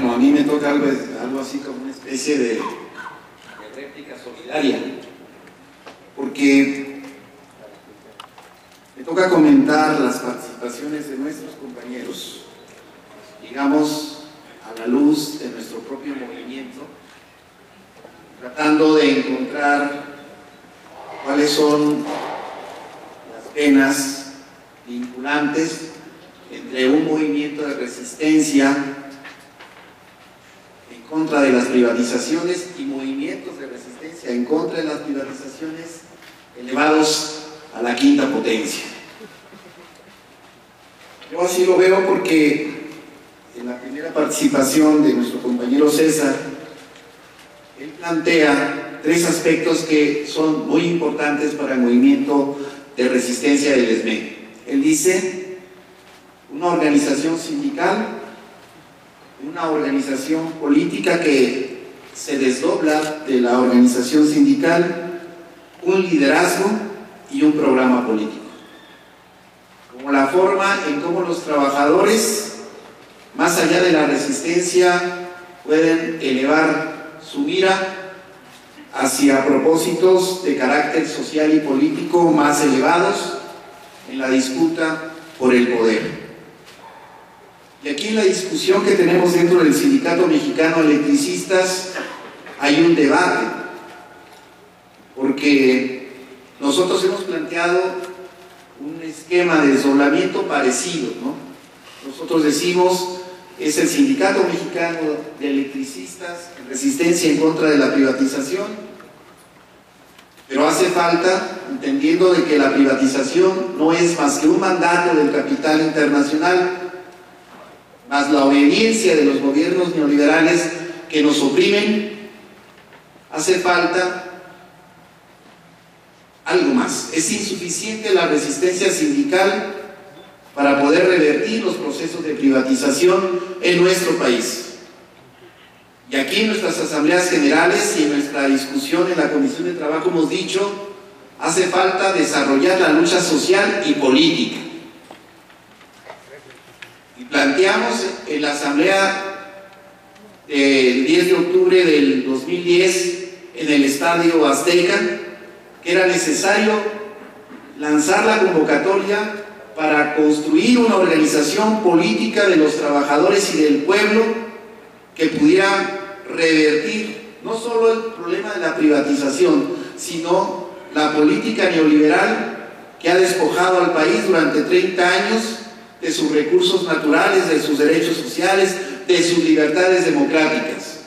Bueno, a mí me toca algo así como una especie de réplica solidaria, porque me toca comentar las participaciones de nuestros compañeros, digamos, a la luz de nuestro propio movimiento, tratando de encontrar cuáles son las penas vinculantes entre un movimiento de resistencia en contra de las privatizaciones y movimientos de resistencia en contra de las privatizaciones elevados a la quinta potencia. Yo así lo veo porque en la primera participación de nuestro compañero César, él plantea tres aspectos que son muy importantes para el movimiento de resistencia del SME. Él dice: una organización sindical, una organización política que se desdobla de la organización sindical, un liderazgo y un programa político. Como la forma en cómo los trabajadores, más allá de la resistencia, pueden elevar su mira hacia propósitos de carácter social y político más elevados en la disputa por el poder. Y aquí en la discusión que tenemos dentro del Sindicato Mexicano de Electricistas hay un debate, porque nosotros hemos planteado un esquema de desdoblamiento parecido, ¿no? Nosotros decimos, es el Sindicato Mexicano de Electricistas en resistencia en contra de la privatización, pero hace falta, entendiendo de que la privatización no es más que un mandato del capital internacional, más la obediencia de los gobiernos neoliberales que nos oprimen, hace falta algo más. Es insuficiente la resistencia sindical para poder revertir los procesos de privatización en nuestro país. Y aquí en nuestras asambleas generales y en nuestra discusión en la Comisión de Trabajo hemos dicho, hace falta desarrollar la lucha social y política. Y planteamos en la asamblea del 10 de octubre del 2010 en el Estadio Azteca que era necesario lanzar la convocatoria para construir una organización política de los trabajadores y del pueblo que pudiera revertir no solo el problema de la privatización, sino la política neoliberal que ha despojado al país durante 30 años de sus recursos naturales, de sus derechos sociales, de sus libertades democráticas.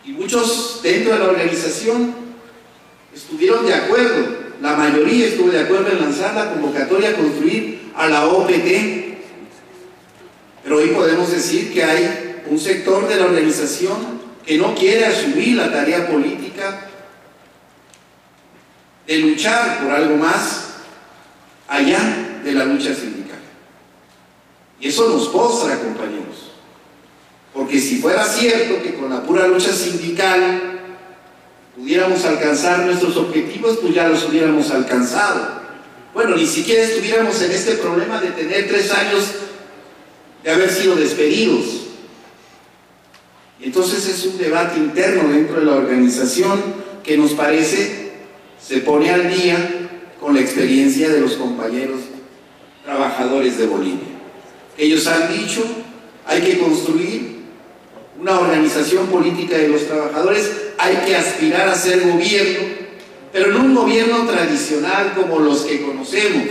Y muchos dentro de la organización estuvieron de acuerdo, la mayoría estuvo de acuerdo en lanzar la convocatoria a construir a la OPT, pero hoy podemos decir que hay un sector de la organización que no quiere asumir la tarea política de luchar por algo más allá de la lucha sindical. Y eso nos postra, compañeros, porque si fuera cierto que con la pura lucha sindical pudiéramos alcanzar nuestros objetivos, pues ya los hubiéramos alcanzado. Bueno, ni siquiera estuviéramos en este problema de tener 3 años de haber sido despedidos. Y entonces es un debate interno dentro de la organización que nos parece se pone al día con la experiencia de los compañeros trabajadores de Bolivia. Ellos han dicho, hay que construir una organización política de los trabajadores, hay que aspirar a ser gobierno, pero no un gobierno tradicional como los que conocemos,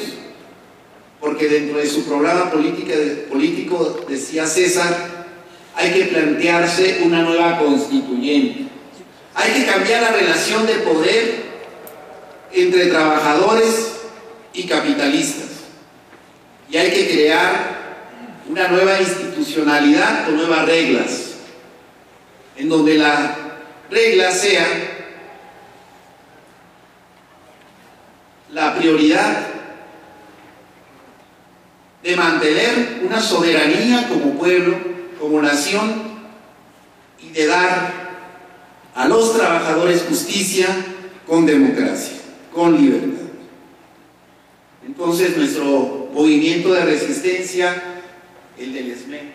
porque dentro de su programa político, decía César, hay que plantearse una nueva constituyente, hay que cambiar la relación de poder entre trabajadores y capitalistas, y hay que crear una nueva institucionalidad con nuevas reglas, en donde la regla sea la prioridad de mantener una soberanía como pueblo, como nación, y de dar a los trabajadores justicia con democracia, con libertad. Entonces nuestro movimiento de resistencia, el del SME,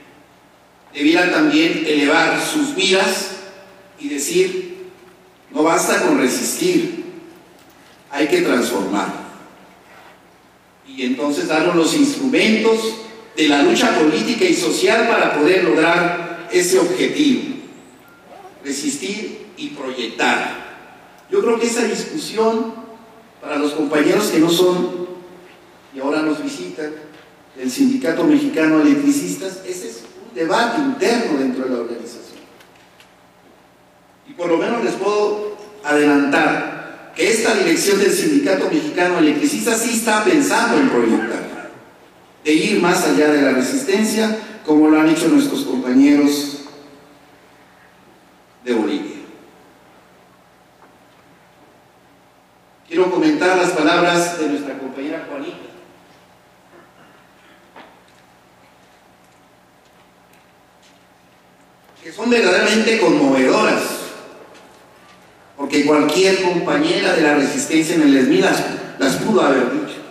debieran también elevar sus miras y decir: no basta con resistir, hay que transformar. Y entonces darnos los instrumentos de la lucha política y social para poder lograr ese objetivo: resistir y proyectar. Yo creo que esa discusión, para los compañeros que no son y ahora nos visitan, del Sindicato Mexicano de Electricistas, ese es un debate interno dentro de la organización. Y por lo menos les puedo adelantar que esta dirección del Sindicato Mexicano de Electricistas sí está pensando en proyectar, de ir más allá de la resistencia, como lo han hecho nuestros compañeros de Bolivia. Quiero comentar las palabras de nuestra compañera Juanita, que son verdaderamente conmovedoras, porque cualquier compañera de la resistencia en el ESMI las pudo haber dicho.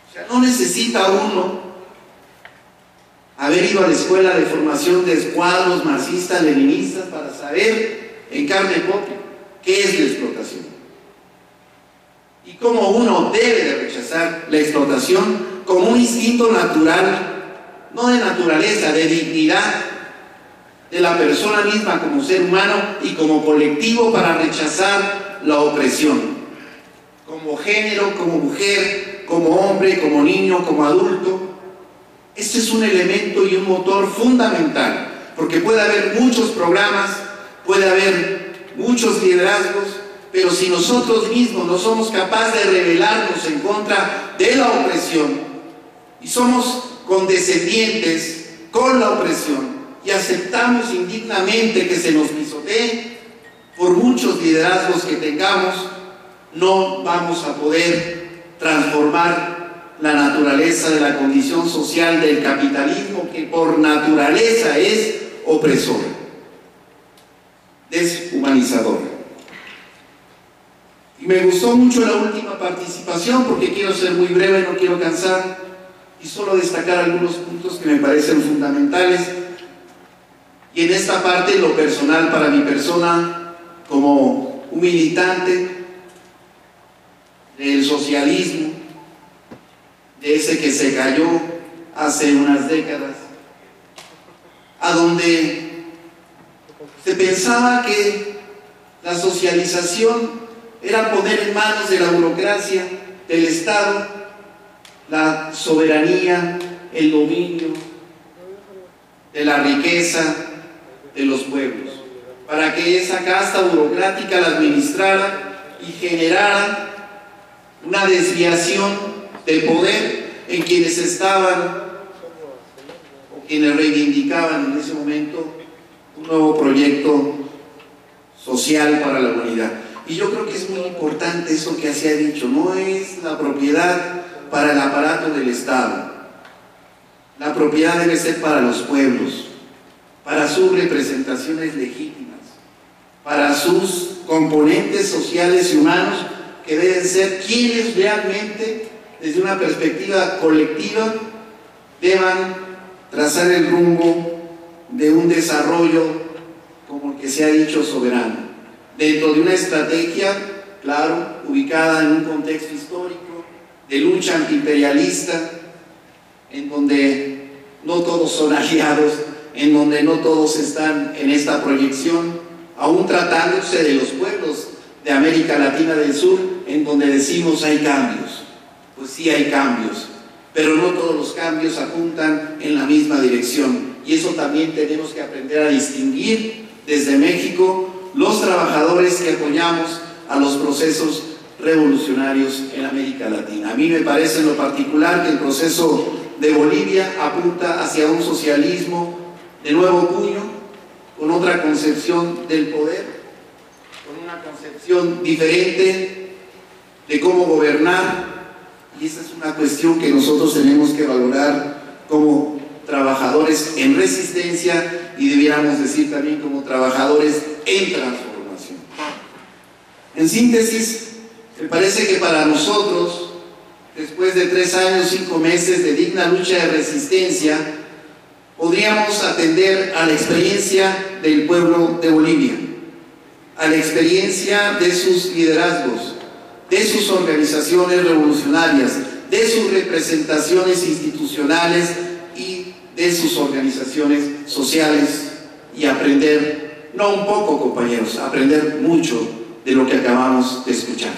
O sea, no necesita uno haber ido a la escuela de formación de escuadros marxistas, leninistas, para saber en carne propia qué es la explotación y cómo uno debe de rechazar la explotación como un instinto natural, no de naturaleza, de dignidad de la persona misma como ser humano y como colectivo, para rechazar la opresión, como género, como mujer, como hombre, como niño, como adulto. Este es un elemento y un motor fundamental, porque puede haber muchos programas, puede haber muchos liderazgos, pero si nosotros mismos no somos capaces de rebelarnos en contra de la opresión y somos condescendientes con la opresión y aceptamos indignamente que se nos pisotee, por muchos liderazgos que tengamos, no vamos a poder transformar la naturaleza de la condición social del capitalismo, que por naturaleza es opresor, deshumanizador. Y me gustó mucho la última participación, porque quiero ser muy breve, no quiero cansar, y solo destacar algunos puntos que me parecen fundamentales. Y en esta parte, lo personal, para mi persona, como un militante del socialismo, de ese que se cayó hace unas décadas, a donde se pensaba que la socialización era poner en manos de la burocracia, del Estado, la soberanía, el dominio de la riqueza de los pueblos, para que esa casta burocrática la administrara y generara una desviación de poder en quienes estaban o quienes reivindicaban en ese momento un nuevo proyecto social para la humanidad. Y yo creo que es muy importante eso que se ha dicho: no es la propiedad para el aparato del Estado, la propiedad debe ser para los pueblos, para sus representaciones legítimas, para sus componentes sociales y humanos, que deben ser quienes realmente, desde una perspectiva colectiva, deban trazar el rumbo de un desarrollo, como el que se ha dicho, soberano, dentro de una estrategia, claro, ubicada en un contexto histórico de lucha antiimperialista, en donde no todos son aliados, en donde no todos están en esta proyección, aún tratándose de los pueblos de América Latina del Sur, en donde decimos hay cambios. Pues sí hay cambios, pero no todos los cambios apuntan en la misma dirección, y eso también tenemos que aprender a distinguir desde México, los trabajadores que apoyamos a los procesos revolucionarios en América Latina. A mí me parece en lo particular que el proceso de Bolivia apunta hacia un socialismo de nuevo cuño, con otra concepción del poder, con una concepción diferente de cómo gobernar, y esa es una cuestión que nosotros tenemos que valorar como trabajadores en resistencia, y debiéramos decir también como trabajadores en transformación. En síntesis, me parece que para nosotros, después de 3 años, 5 meses de digna lucha de resistencia, podríamos atender a la experiencia del pueblo de Bolivia, a la experiencia de sus liderazgos, de sus organizaciones revolucionarias, de sus representaciones institucionales y de sus organizaciones sociales, y aprender, no un poco, compañeros, aprender mucho de lo que acabamos de escuchar.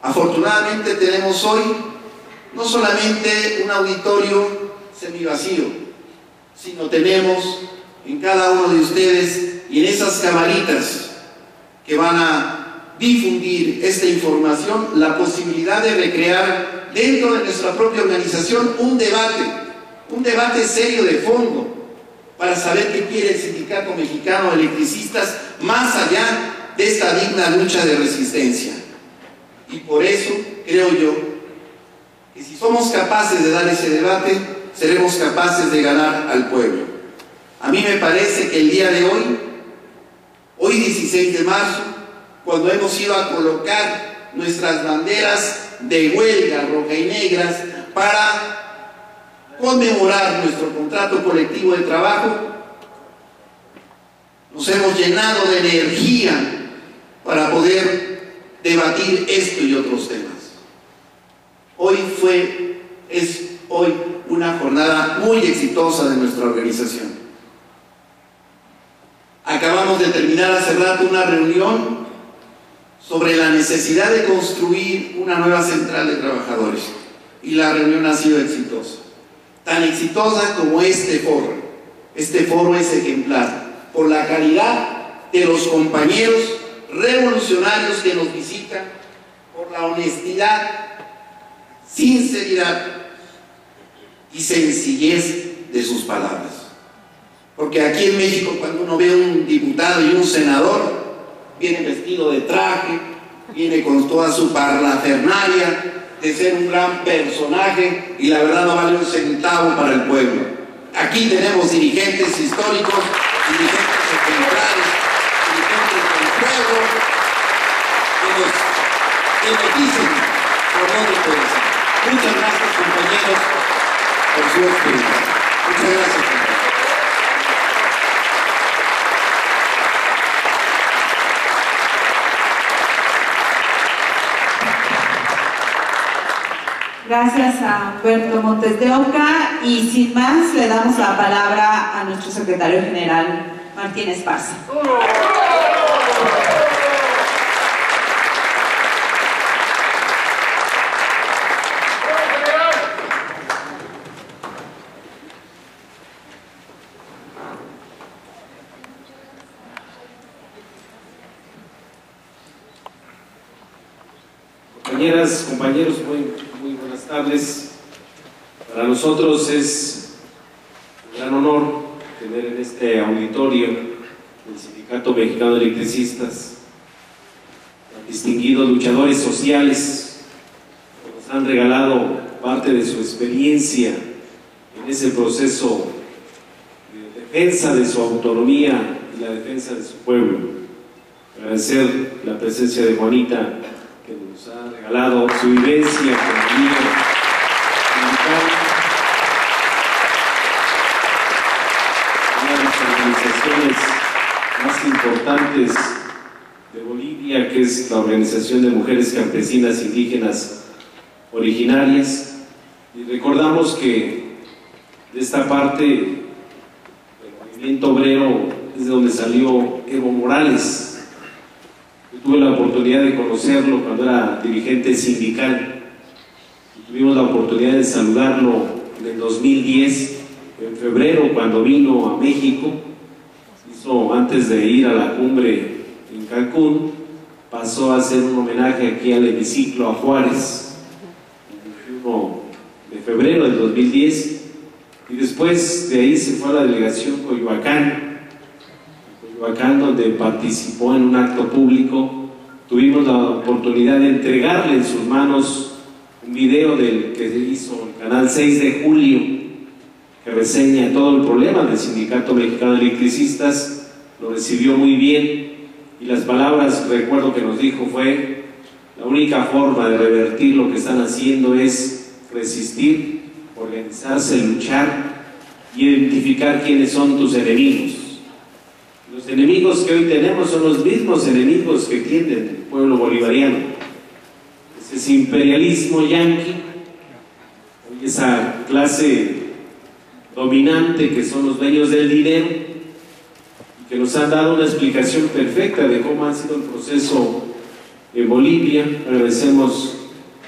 Afortunadamente tenemos hoy no solamente un auditorio semivacío, sino tenemos en cada uno de ustedes y en esas camaritas que van a difundir esta información, la posibilidad de recrear dentro de nuestra propia organización un debate serio de fondo, para saber qué quiere el Sindicato Mexicano de Electricistas más allá de esta digna lucha de resistencia. Y por eso creo yo que si somos capaces de dar ese debate, seremos capaces de ganar al pueblo. A mí me parece que el día de hoy 16 de marzo, cuando hemos ido a colocar nuestras banderas de huelga roja y negras para conmemorar nuestro contrato colectivo de trabajo, nos hemos llenado de energía para poder debatir esto y otros temas. Es hoy una jornada muy exitosa de nuestra organización. Acabamos de terminar hace rato una reunión sobre la necesidad de construir una nueva central de trabajadores, y la reunión ha sido exitosa. Tan exitosa como este foro. Este foro es ejemplar por la calidad de los compañeros revolucionarios que nos visitan, por la honestidad, sinceridad y sencillez de sus palabras. Porque aquí en México, cuando uno ve a un diputado y un senador, viene vestido de traje, viene con toda su parafernalia de ser un gran personaje, y la verdad no vale un centavo para el pueblo. Aquí tenemos dirigentes históricos, dirigentes ejemplares, dirigentes del pueblo, que nos dicen por dónde puede ser. Muchas gracias, compañeros, por su experiencia. Muchas gracias, compañeros. Gracias a Humberto Montes de Oca, y sin más le damos la palabra a nuestro secretario general, Martín Esparza. Compañeras, compañeros, muy buenas tardes. Para nosotros es un gran honor tener en este auditorio del Sindicato Mexicano de Electricistas a distinguidos luchadores sociales que nos han regalado parte de su experiencia en ese proceso de defensa de su autonomía y la defensa de su pueblo. Agradecer la presencia de Juanita, que nos ha regalado su vivencia con el sindical, una de las organizaciones más importantes de Bolivia, que es la Organización de Mujeres Campesinas Indígenas Originarias. Y recordamos que de esta parte del movimiento obrero es de donde salió Evo Morales. Yo tuve la oportunidad de conocerlo cuando era dirigente sindical. Tuvimos la oportunidad de saludarlo en el 2010, en febrero, cuando vino a México. Antes de ir a la cumbre en Cancún, pasó a hacer un homenaje aquí al hemiciclo a Juárez, el 21 de febrero del 2010, y después de ahí se fue a la delegación Coyoacán, donde participó en un acto público. Tuvimos la oportunidad de entregarle en sus manos un video del que se hizo el canal 6 de julio, que reseña todo el problema del Sindicato Mexicano de Electricistas. Lo recibió muy bien, y las palabras, recuerdo que nos dijo, fue: la única forma de revertir lo que están haciendo es resistir, organizarse, luchar identificar quiénes son tus enemigos. Los enemigos que hoy tenemos son los mismos enemigos que tiene el pueblo bolivariano. Ese imperialismo yanqui, esa clase dominante que son los dueños del dinero, y que nos han dado una explicación perfecta de cómo ha sido el proceso en Bolivia. Agradecemos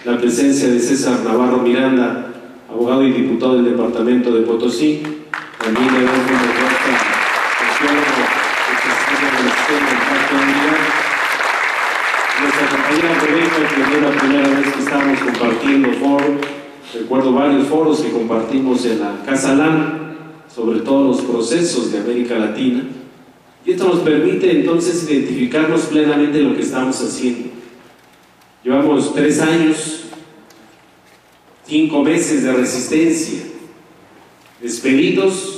la presencia de César Navarro Miranda, abogado y diputado del departamento de Potosí, también de nuestra compañera Rebeca, que es la primera vez que estamos compartiendo foros. Recuerdo varios foros que compartimos en la Casa LAN sobre todos los procesos de América Latina, y esto nos permite entonces identificarnos plenamente lo que estamos haciendo. Llevamos 3 años, 5 meses de resistencia, despedidos.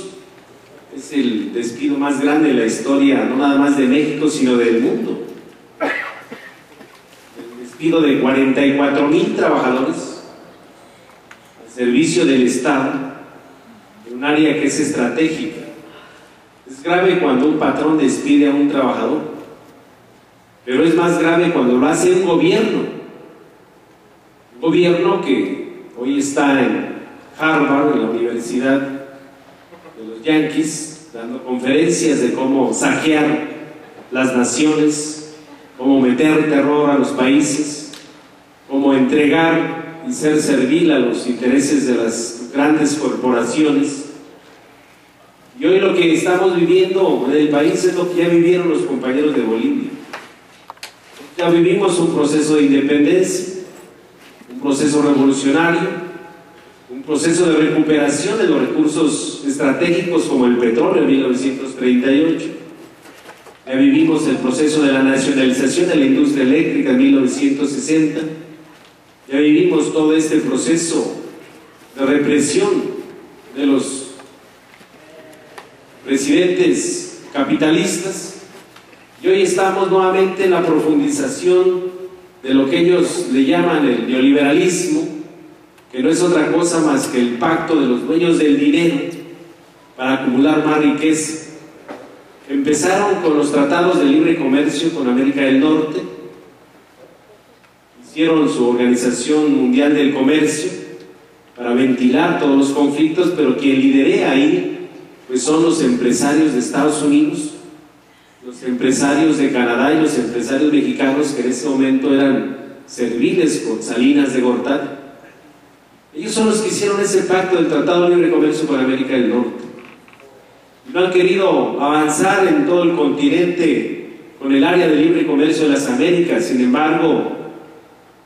Es el despido más grande de la historia, no nada más de México, sino del mundo. El despido de 44,000 trabajadores al servicio del Estado, en un área que es estratégica. Es grave cuando un patrón despide a un trabajador, pero es más grave cuando lo hace un gobierno que hoy está en Harvard, en la Universidad de los Yankees, dando conferencias de cómo saquear las naciones, cómo meter terror a los países, cómo entregar y ser servil a los intereses de las grandes corporaciones. Y hoy lo que estamos viviendo en el país es lo que ya vivieron los compañeros de Bolivia. Ya vivimos un proceso de independencia, un proceso revolucionario, un proceso de recuperación de los recursos estratégicos como el petróleo en 1938. Ya vivimos el proceso de la nacionalización de la industria eléctrica en 1960. Ya vivimos todo este proceso de represión de los presidentes capitalistas, y hoy estamos nuevamente en la profundización de lo que ellos le llaman el neoliberalismo, que no es otra cosa más que el pacto de los dueños del dinero para acumular más riqueza. Empezaron con los tratados de libre comercio con América del Norte, hicieron su Organización Mundial del Comercio para ventilar todos los conflictos, pero quien liderea ahí pues son los empresarios de Estados Unidos, los empresarios de Canadá y los empresarios mexicanos, que en ese momento eran serviles con Salinas de Gortari. Ellos son los que hicieron ese pacto del Tratado de Libre Comercio con América del Norte. Y no han querido avanzar en todo el continente con el área de libre comercio de las Américas. Sin embargo,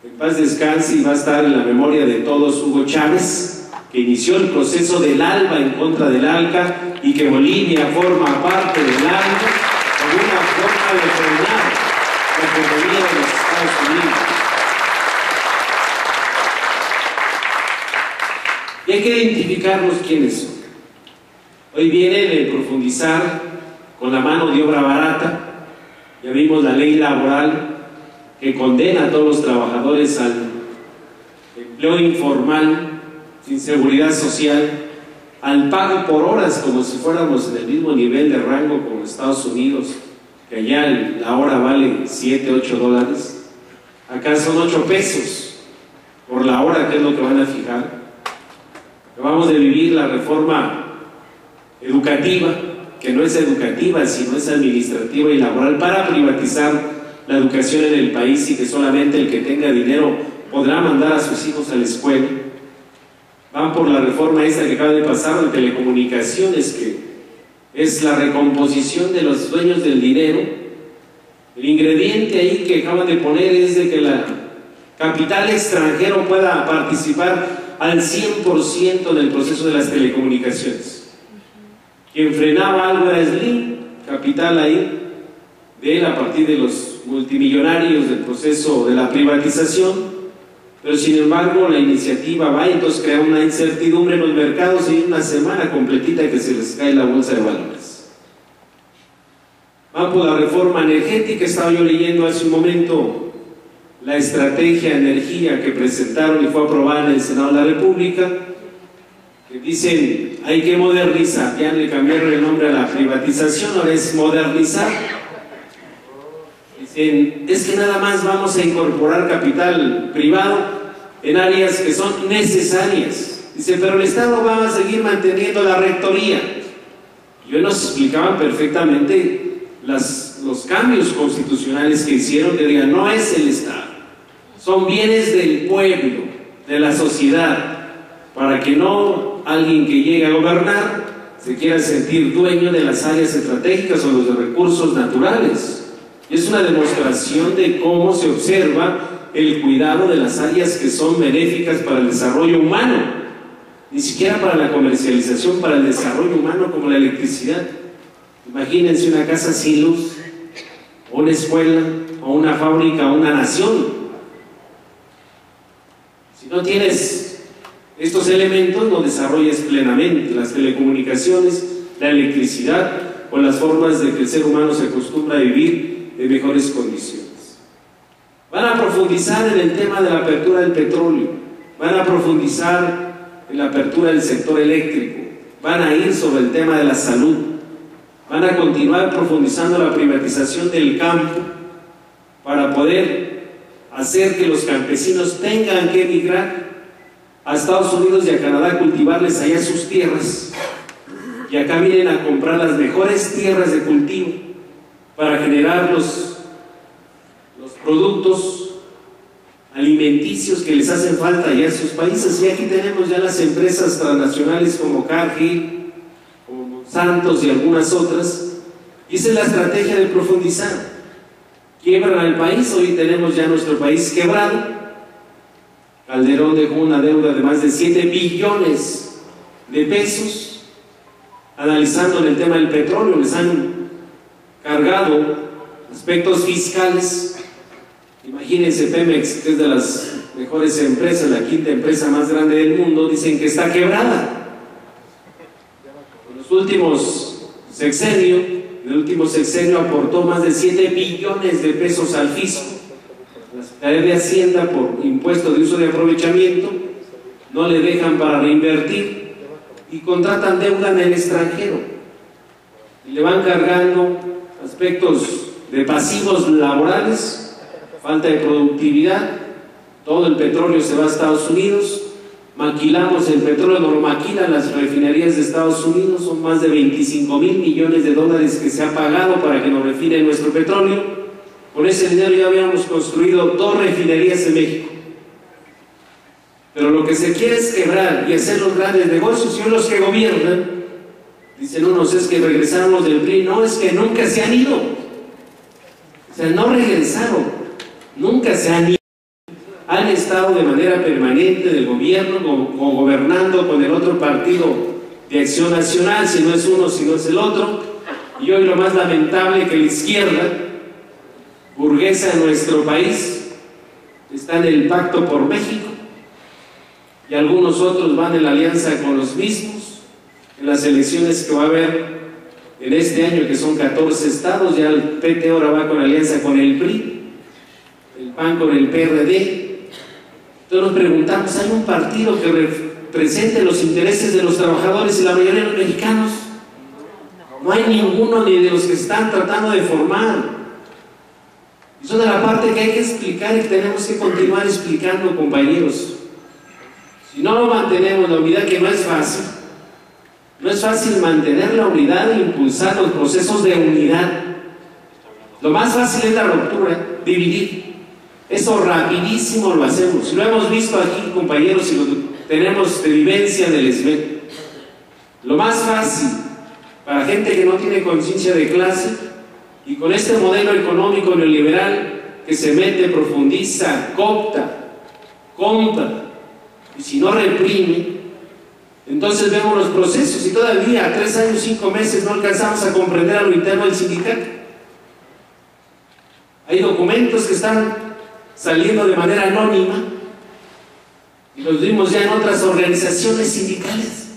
en paz descanse y va a estar en la memoria de todos Hugo Chávez, que inició el proceso del ALBA en contra del ALCA, y que Bolivia forma parte del ALBA como una forma de frenar la economía de los Estados Unidos. Y hay que identificarnos quiénes son. Hoy vienen a profundizar con la mano de obra barata. Ya vimos la ley laboral que condena a todos los trabajadores al empleo informal, sin seguridad social, al pago por horas, como si fuéramos en el mismo nivel de rango como Estados Unidos, que allá la hora vale 7, 8 dólares. Acá son 8 pesos por la hora, que es lo que van a fijar. Acabamos de vivir la reforma educativa, que no es educativa, sino es administrativa y laboral, para privatizar la educación en el país, y que solamente el que tenga dinero podrá mandar a sus hijos a la escuela. Van por la reforma esta que acaba de pasar de telecomunicaciones, que es la recomposición de los dueños del dinero. El ingrediente ahí que acaban de poner es de que el capital extranjero pueda participar al 100% del proceso de las telecomunicaciones. Quien frenaba algo era Slim, capital ahí de él a partir de los multimillonarios del proceso de la privatización. Pero sin embargo la iniciativa va y entonces crea una incertidumbre en los mercados, y una semana completita que se les cae la bolsa de valores. Van por la reforma energética. Estaba yo leyendo hace un momento la estrategia de energía que presentaron y fue aprobada en el Senado de la República, que dicen hay que modernizar, ya le cambiaron el nombre a la privatización, ahora es modernizar. Dicen, es que nada más vamos a incorporar capital privado en áreas que son necesarias. Dice, pero el Estado va a seguir manteniendo la rectoría. Y hoy nos explicaban perfectamente los cambios constitucionales que hicieron, que digan, no es el Estado, son bienes del pueblo, de la sociedad, para que no alguien que llegue a gobernar se quiera sentir dueño de las áreas estratégicas o los recursos naturales. Y es una demostración de cómo se observa el cuidado de las áreas que son benéficas para el desarrollo humano, ni siquiera para la comercialización, para el desarrollo humano, como la electricidad. Imagínense una casa sin luz, o una escuela, o una fábrica, o una nación. Si no tienes estos elementos, no desarrollas plenamente las telecomunicaciones, la electricidad o las formas de que el ser humano se acostumbra a vivir en mejores condiciones. Van a profundizar en el tema de la apertura del petróleo, van a profundizar en la apertura del sector eléctrico, van a ir sobre el tema de la salud, van a continuar profundizando la privatización del campo para poder hacer que los campesinos tengan que emigrar a Estados Unidos y a Canadá a cultivarles allá sus tierras, y acá vienen a comprar las mejores tierras de cultivo para generar los productos alimenticios que les hacen falta allá en sus países. Y aquí tenemos ya las empresas transnacionales como Cargill, como Santos y algunas otras, y esa es la estrategia de profundizar. Quiebran al país, hoy tenemos ya nuestro país quebrado. Calderón dejó una deuda de más de 7 billones de pesos. Analizando en el tema del petróleo, les han cargado aspectos fiscales. Imagínense Pemex, que es de las mejores empresas, la quinta empresa más grande del mundo, dicen que está quebrada. En los últimos sexenios, en el último sexenio aportó más de 7 billones de pesos al fisco. La Secretaría de Hacienda, por impuesto de uso de aprovechamiento, no le dejan para reinvertir y contratan deuda en el extranjero y le van cargando aspectos de pasivos laborales, falta de productividad. Todo el petróleo se va a Estados Unidos, maquilamos el petróleo, no lo maquilan las refinerías de Estados Unidos, son más de 25,000 millones de dólares que se ha pagado para que nos refinen nuestro petróleo. Con ese dinero ya habíamos construido 2 refinerías en México. Pero lo que se quiere es quebrar y hacer los grandes negocios, y hoy los que gobiernan, dicen unos, es que regresamos del PRI. No, es que nunca se han ido. O sea, no regresaron, nunca se han ido. Han estado de manera permanente del gobierno, gobernando con el otro partido de Acción Nacional, si no es uno, si no es el otro. Y hoy lo más lamentable que la izquierda burguesa en nuestro país está en el Pacto por México, y algunos otros van en la alianza con los mismos. En las elecciones que va a haber en este año, que son 14 estados, ya el PT ahora va con alianza con el PRI, el PAN con el PRD. Entonces nos preguntamos, ¿hay un partido que represente los intereses de los trabajadores y la mayoría de los mexicanos? No hay ninguno, ni de los que están tratando de formar. Eso es de la parte que hay que explicar y que tenemos que continuar explicando, compañeros. Si no lo mantenemos, la unidad, que no es fácil, no es fácil mantener la unidad e impulsar los procesos de unidad. Lo más fácil es la ruptura, dividir. Eso rapidísimo lo hacemos. Lo hemos visto aquí, compañeros, y lo tenemos de vivencia del ESME. Lo más fácil para gente que no tiene conciencia de clase, y con este modelo económico neoliberal que se mete, profundiza, coopta, compra, y si no reprime, entonces vemos los procesos y todavía a 3 años, 5 meses no alcanzamos a comprender a lo interno del sindicato. Hay documentos que están saliendo de manera anónima y los vimos ya en otras organizaciones sindicales,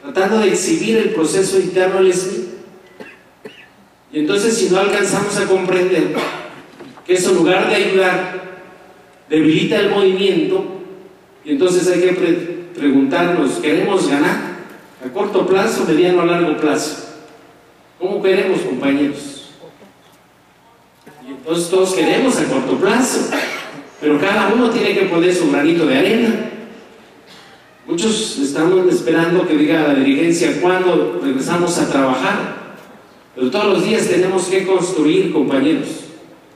tratando de exhibir el proceso interno del SMI. Y entonces, si no alcanzamos a comprender que eso, en lugar de ayudar, debilita el movimiento, y entonces hay que preguntarnos, ¿queremos ganar? ¿A corto plazo, mediano o largo plazo? ¿Cómo queremos, compañeros? Y entonces todos queremos a corto plazo, pero cada uno tiene que poner su granito de arena. Muchos estamos esperando que diga la dirigencia cuándo regresamos a trabajar, pero todos los días tenemos que construir, compañeros.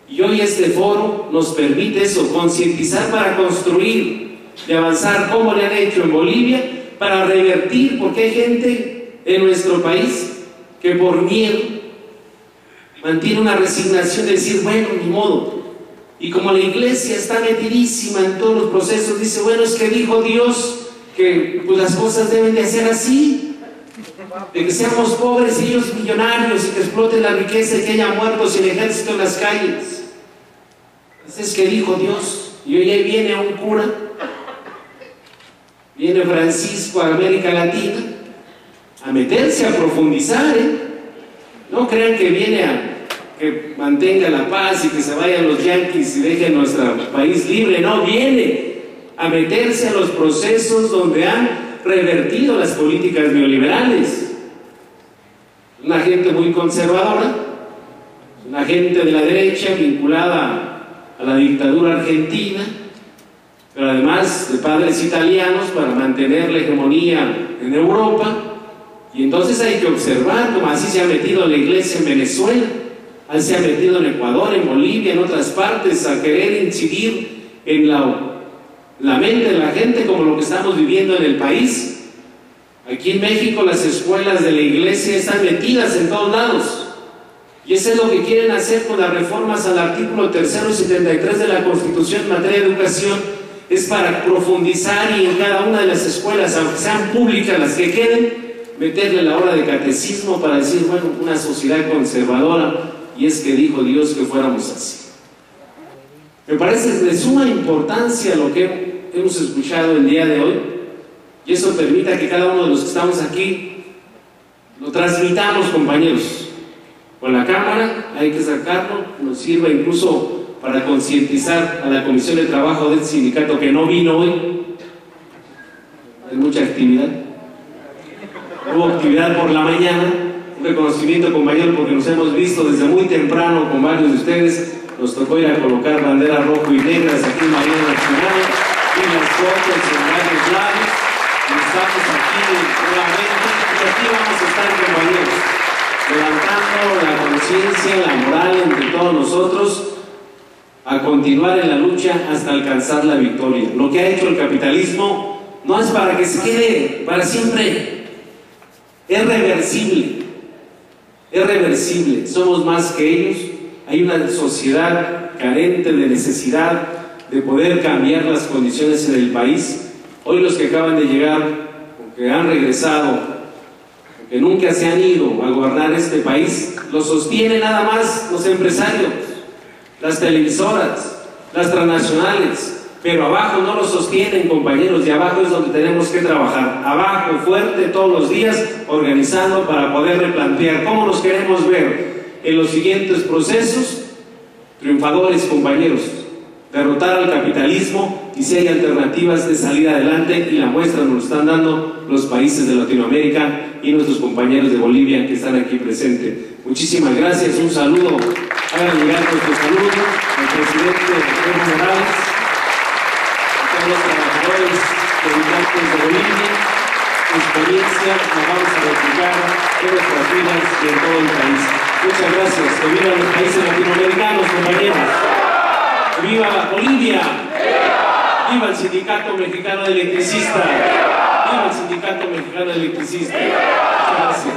Y hoy este foro nos permite eso, concientizar para construir, de avanzar como le han hecho en Bolivia, para revertir, porque hay gente en nuestro país que por miedo mantiene una resignación de decir, bueno, ni modo. Y como la iglesia está metidísima en todos los procesos, dice, bueno, es que dijo Dios que pues las cosas deben de ser así, de que seamos pobres y ellos millonarios, y que exploten la riqueza y que haya muertos y el ejército en las calles. Es que dijo Dios. Y hoy ahí viene un cura, viene Francisco a América Latina a meterse, a profundizar, no crean que viene a que mantenga la paz y que se vayan los yanquis y dejen nuestro país libre. No, viene a meterse a los procesos donde han revertido las políticas neoliberales. Una gente muy conservadora, una gente de la derecha vinculada a la dictadura argentina, pero además de padres italianos para mantener la hegemonía en Europa. Y entonces hay que observar cómo así se ha metido la iglesia en Venezuela, así se ha metido en Ecuador, en Bolivia, en otras partes, a querer incidir en la mente de la gente, como lo que estamos viviendo en el país. Aquí en México las escuelas de la iglesia están metidas en todos lados, y eso es lo que quieren hacer con las reformas al artículo 3 y 73 de la Constitución en materia de educación. Es para profundizar y en cada una de las escuelas, aunque sean públicas las que queden, meterle la hora de catecismo para decir, bueno, una sociedad conservadora, y es que dijo Dios que fuéramos así. Me parece de suma importancia lo que hemos escuchado el día de hoy, y eso permita que cada uno de los que estamos aquí lo transmitamos, compañeros. Con la cámara hay que sacarlo, nos sirva incluso para concientizar a la Comisión de Trabajo del sindicato que no vino hoy. Hay mucha actividad. Hubo actividad por la mañana, un reconocimiento, compañero, porque nos hemos visto desde muy temprano con varios de ustedes. Nos tocó ir a colocar banderas rojo y negras aquí en Marina Nacional, y las fotos en varios lados, y estamos aquí nuevamente, y aquí vamos a estar, compañeros, levantando la conciencia, la moral entre todos nosotros, a continuar en la lucha hasta alcanzar la victoria. Lo que ha hecho el capitalismo no es para que se quede para siempre, es reversible, es reversible. Somos más que ellos. Hay una sociedad carente de necesidad de poder cambiar las condiciones en el país. Hoy los que acaban de llegar, o que han regresado, o que nunca se han ido a gobernar este país, lo sostienen nada más los empresarios, las televisoras, las transnacionales, pero abajo no lo sostienen, compañeros, y abajo es donde tenemos que trabajar, abajo, fuerte, todos los días, organizando para poder replantear cómo nos queremos ver en los siguientes procesos, triunfadores, compañeros, derrotar al capitalismo, y si hay alternativas de salir adelante, y la muestra nos lo están dando los países de Latinoamérica y nuestros compañeros de Bolivia que están aquí presentes. Muchísimas gracias, un saludo, hagan llegar nuestro saludo al presidente Evo Morales, a todos los trabajadores dedicantes de Bolivia. Su experiencia la vamos a replicar en nuestras vidas y en todo el país. Muchas gracias. Que vivan los países latinoamericanos, compañeros. Que viva Bolivia. Viva el Sindicato Mexicano de Electricistas. Viva el Sindicato Mexicano de Electricistas. Muchas gracias.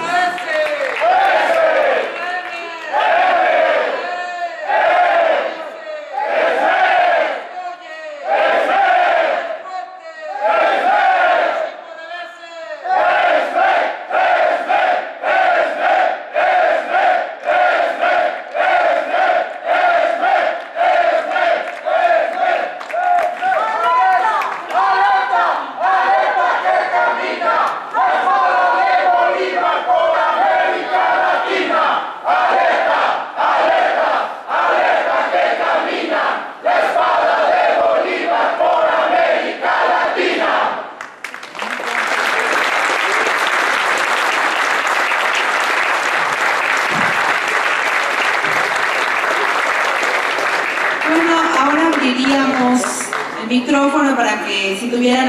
¡Viva! abriríamos el micrófono para que si tuvieran